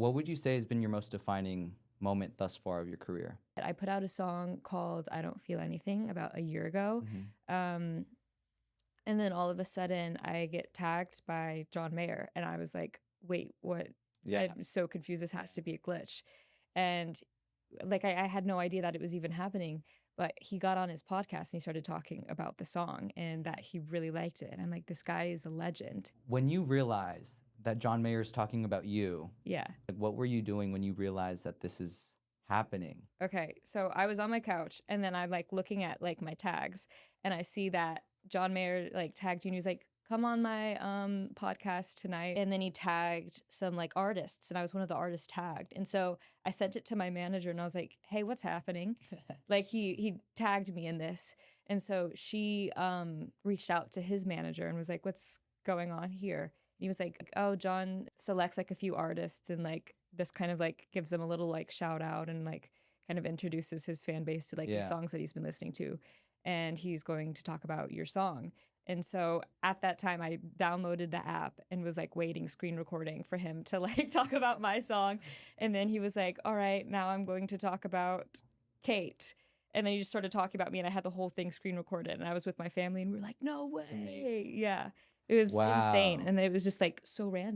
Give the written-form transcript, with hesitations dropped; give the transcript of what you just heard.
What would you say has been your most defining moment thus far of your career? I put out a song called I Don't Feel Anything about a year ago. And then all of a sudden I get tagged by John Mayer. And I was like, wait, what? Yeah. I'm so confused. This has to be a glitch. And like, I had no idea that it was even happening. But he got on his podcast and he started talking about the song and that he really liked it. And I'm like, this guy is a legend. When you realized that John Mayer's talking about you, Yeah. like, what were you doing when you realized that this is happening? Okay, so I was on my couch and then I'm like looking at like my tags and I see that John Mayer like tagged you and he was like, come on my podcast tonight. And then he tagged some like artists and I was one of the artists tagged. And so I sent it to my manager and I was like, hey, what's happening? Like he tagged me in this. And so she reached out to his manager and was like, what's going on here? And he was like, oh, John selects like a few artists and like this kind of like gives them a little like shout out and like kind of introduces his fan base to like the songs that he's been listening to. And he's going to talk about your song. And so at that time I downloaded the app and was like waiting, screen recording for him to like talk about my song. And then he was like, all right, now I'm going to talk about Kate. And then he just started talking about me and I had the whole thing screen recorded and I was with my family and we were like, no way. Yeah. It was insane. And it was just like so random.